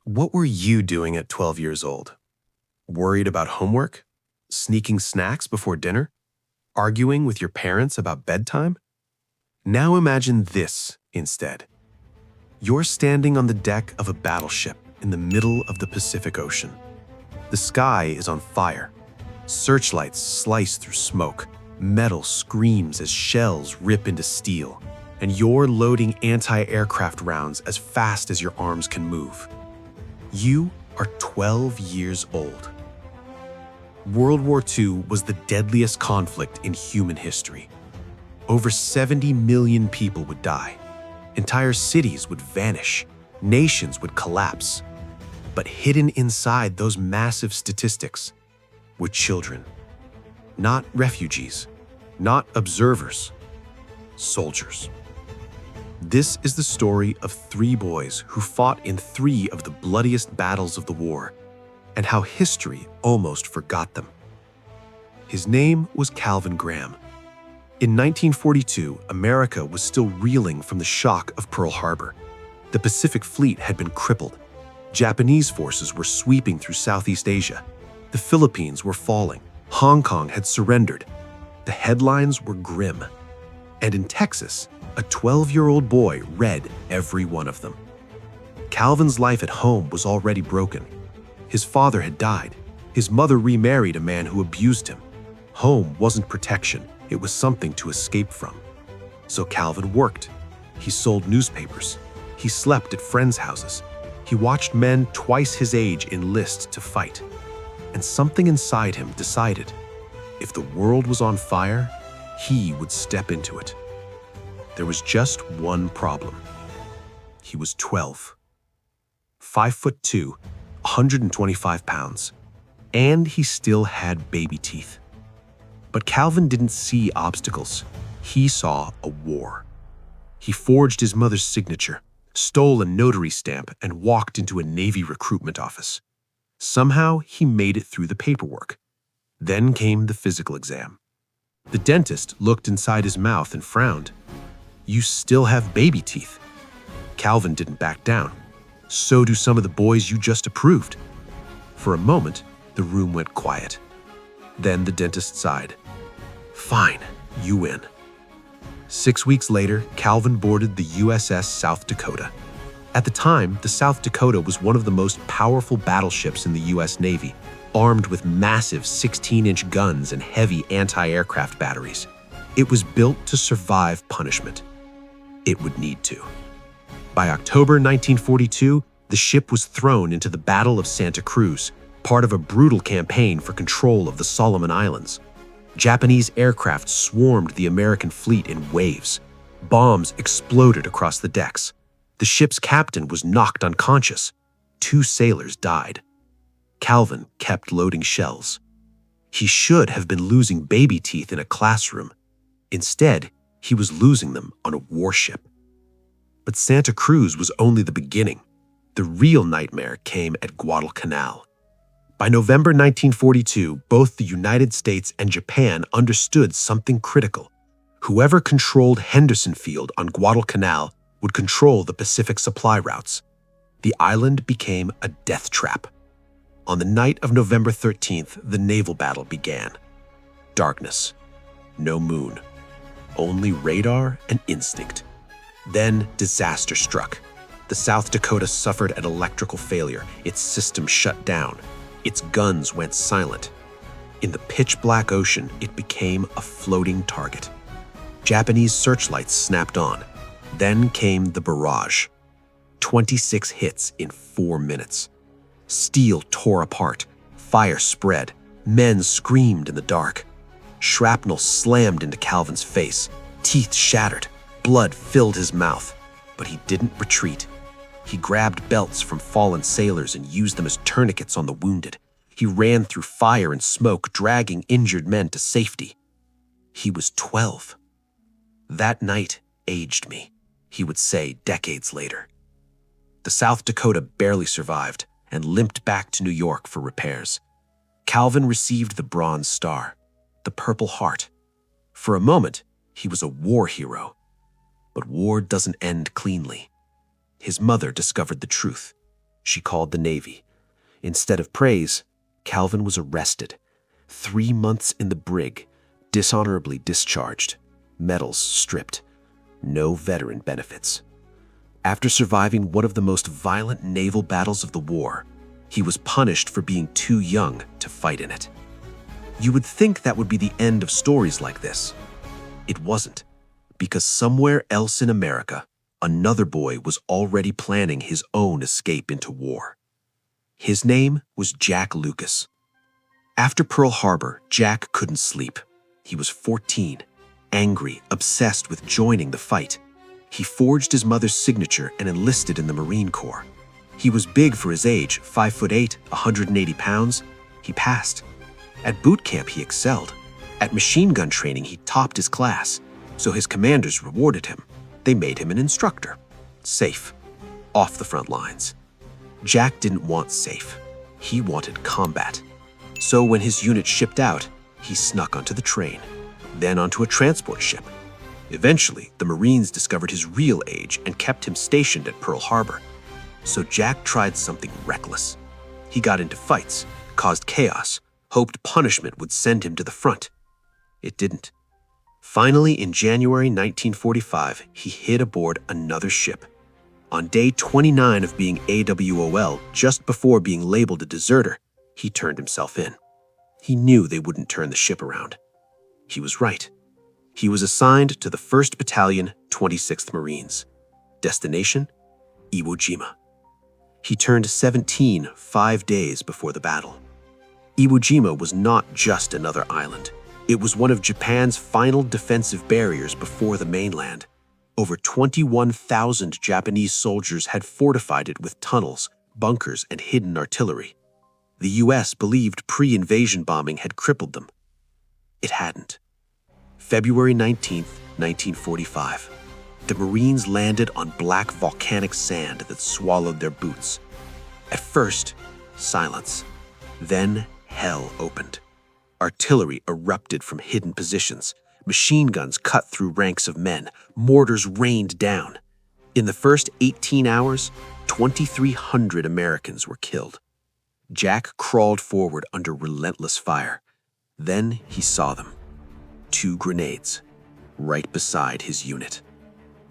What were you doing at 12 years old? Worried about homework? Sneaking snacks before dinner? Arguing with your parents about bedtime? Now imagine this instead. You're standing on the deck of a battleship in the middle of the Pacific Ocean. The sky is on fire. Searchlights slice through smoke. Metal screams as shells rip into steel. And you're loading anti-aircraft rounds as fast as your arms can move. You are 12 years old. World War II was the deadliest conflict in human history. Over 70 million people would die. Entire cities would vanish. Nations would collapse. But hidden inside those massive statistics were children. Not refugees, not observers, soldiers. This is the story of 3 boys who fought in 3 of the bloodiest battles of the war, and how history almost forgot them. His name was Calvin Graham. In 1942, America was still reeling from the shock of Pearl Harbor. The Pacific Fleet had been crippled. Japanese forces were sweeping through Southeast Asia. The Philippines were falling. Hong Kong had surrendered. The headlines were grim. And in Texas, a 12-year-old boy read every one of them. Calvin's life at home was already broken. His father had died. His mother remarried a man who abused him. Home wasn't protection. It was something to escape from. So Calvin worked. He sold newspapers. He slept at friends' houses. He watched men twice his age enlist to fight. And something inside him decided, if the world was on fire, he would step into it. There was just one problem. He was 12. 5'2", 125 pounds. And he still had baby teeth. But Calvin didn't see obstacles. He saw a war. He forged his mother's signature, stole a notary stamp, and walked into a Navy recruitment office. Somehow, he made it through the paperwork. Then came the physical exam. The dentist looked inside his mouth and frowned. "You still have baby teeth." Calvin didn't back down. "So do some of the boys you just approved." For a moment, the room went quiet. Then the dentist sighed. "Fine, you win." 6 weeks later, Calvin boarded the USS South Dakota. At the time, the South Dakota was one of the most powerful battleships in the US Navy, armed with massive 16-inch guns and heavy anti-aircraft batteries. It was built to survive punishment. It would need to. By October 1942, the ship was thrown into the Battle of Santa Cruz, part of a brutal campaign for control of the Solomon Islands. Japanese aircraft swarmed the American fleet in waves. Bombs exploded across the decks. The ship's captain was knocked unconscious. 2 sailors died. Calvin kept loading shells. He should have been losing baby teeth in a classroom. Instead, he was losing them on a warship. But Santa Cruz was only the beginning. The real nightmare came at Guadalcanal. By November 1942, both the United States and Japan understood something critical. Whoever controlled Henderson Field on Guadalcanal would control the Pacific supply routes. The island became a death trap. On the night of November 13th, the naval battle began. Darkness. No moon. Only radar and instinct. Then disaster struck. The South Dakota suffered an electrical failure. Its system shut down. Its guns went silent. In the pitch-black ocean, it became a floating target. Japanese searchlights snapped on. Then came the barrage. 26 hits in 4 minutes. Steel tore apart. Fire spread. Men screamed in the dark. Shrapnel slammed into Calvin's face. Teeth shattered. Blood filled his mouth. But he didn't retreat. He grabbed belts from fallen sailors and used them as tourniquets on the wounded. He ran through fire and smoke, dragging injured men to safety. He was 12. "That night aged me," he would say decades later. The South Dakota barely survived and limped back to New York for repairs. Calvin received the Bronze Star, the Purple Heart. For a moment, he was a war hero. But war doesn't end cleanly. His mother discovered the truth. she called the Navy. Instead of praise, Calvin was arrested. 3 months in the brig, dishonorably discharged, medals stripped, no veteran benefits. After surviving one of the most violent naval battles of the war, he was punished for being too young to fight in it. You would think that would be the end of stories like this. It wasn't, because somewhere else in America, another boy was already planning his own escape into war. His name was Jack Lucas. After Pearl Harbor, Jack couldn't sleep. He was 14, angry, obsessed with joining the fight. He forged his mother's signature and enlisted in the Marine Corps. He was big for his age, 5'8", 180 pounds. He passed. At boot camp, he excelled. At machine gun training, he topped his class. So his commanders rewarded him. They made him an instructor. Safe. Off the front lines. Jack didn't want safe. He wanted combat. So when his unit shipped out, he snuck onto the train, then onto a transport ship. Eventually, the Marines discovered his real age and kept him stationed at Pearl Harbor. So Jack tried something reckless. He got into fights, caused chaos, hoped punishment would send him to the front. It didn't. Finally, in January 1945, he hid aboard another ship. On day 29 of being AWOL, just before being labeled a deserter, he turned himself in. He knew they wouldn't turn the ship around. He was right. He was assigned to the 1st Battalion, 26th Marines. Destination? Iwo Jima. He turned 17 5 days before the battle. Iwo Jima was not just another island. It was one of Japan's final defensive barriers before the mainland. Over 21,000 Japanese soldiers had fortified it with tunnels, bunkers, and hidden artillery. The U.S. believed pre-invasion bombing had crippled them. It hadn't. February 19, 1945. The Marines landed on black volcanic sand that swallowed their boots. At first, silence. Then hell opened. Artillery erupted from hidden positions. Machine guns cut through ranks of men. Mortars rained down. In the first 18 hours, 2,300 Americans were killed. Jack crawled forward under relentless fire. Then he saw them. 2 grenades, right beside his unit.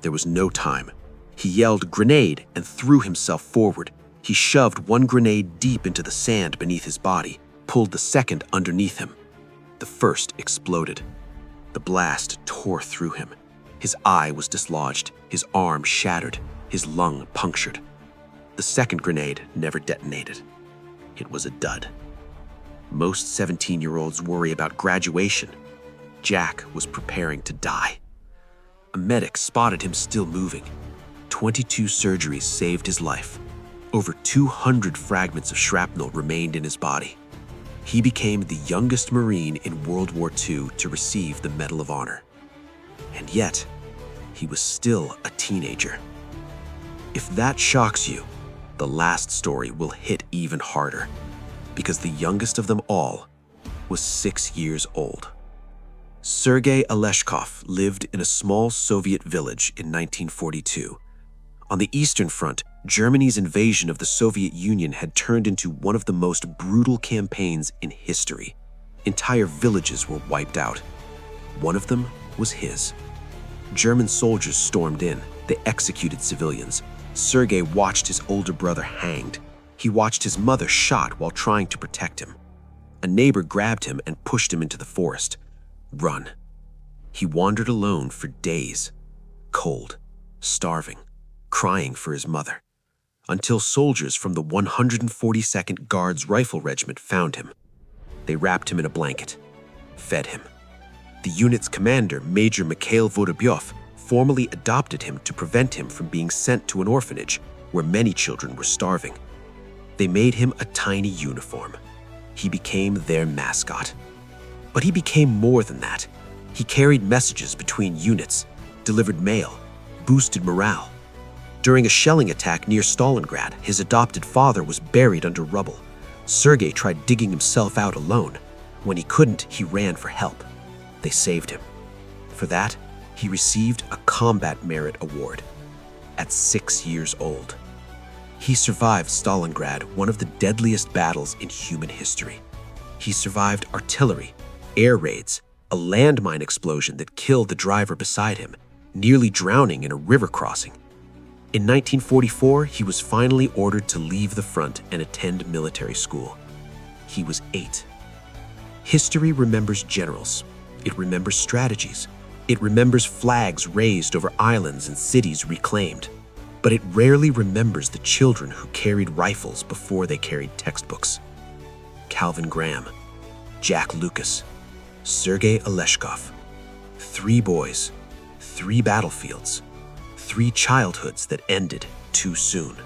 There was no time. He yelled "grenade" and threw himself forward. He shoved one grenade deep into the sand beneath his body, pulled the second underneath him. The first exploded. The blast tore through him. His eye was dislodged, his arm shattered, his lung punctured. The second grenade never detonated. It was a dud. Most 17-year-olds worry about graduation. Jack was preparing to die. A medic spotted him still moving. 22 surgeries saved his life. Over 200 fragments of shrapnel remained in his body. He became the youngest Marine in World War II to receive the Medal of Honor. And yet, he was still a teenager. If that shocks you, the last story will hit even harder, because the youngest of them all was 6 years old. Sergey Aleshkov lived in a small Soviet village in 1942. On the Eastern Front, Germany's invasion of the Soviet Union had turned into one of the most brutal campaigns in history. Entire villages were wiped out. One of them was his. German soldiers stormed in. They executed civilians. Sergey watched his older brother hanged. He watched his mother shot while trying to protect him. A neighbor grabbed him and pushed him into the forest. Run. He wandered alone for days, cold, starving, crying for his mother, until soldiers from the 142nd Guards Rifle Regiment found him. They wrapped him in a blanket, fed him. The unit's commander, Major Mikhail Vorobyov, formally adopted him to prevent him from being sent to an orphanage where many children were starving. They made him a tiny uniform. He became their mascot. But he became more than that. He carried messages between units, delivered mail, boosted morale. During a shelling attack near Stalingrad, his adopted father was buried under rubble. Sergey tried digging himself out alone. When he couldn't, he ran for help. They saved him. For that, he received a Combat Merit Award at 6 years old. He survived Stalingrad, one of the deadliest battles in human history. He survived artillery, air raids, a landmine explosion that killed the driver beside him, nearly drowning in a river crossing. In 1944, he was finally ordered to leave the front and attend military school. He was 8. History remembers generals. It remembers strategies. It remembers flags raised over islands and cities reclaimed. But it rarely remembers the children who carried rifles before they carried textbooks. Calvin Graham, Jack Lucas, Sergey Aleshkov. 3 boys, 3 battlefields, 3 childhoods that ended too soon.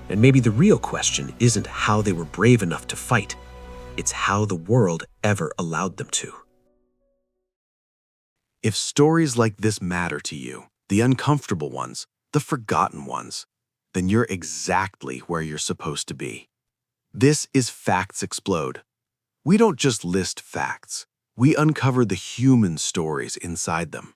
And maybe the real question isn't how they were brave enough to fight. It's how the world ever allowed them to. If stories like this matter to you, the uncomfortable ones, the forgotten ones, then you're exactly where you're supposed to be. This is FactsXplode. We don't just list facts. We uncover the human stories inside them.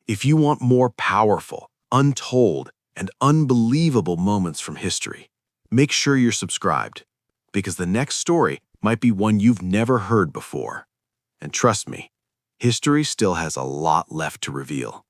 If you want more powerful, untold, and unbelievable moments from history, make sure you're subscribed, because the next story might be one you've never heard before. And trust me, history still has a lot left to reveal.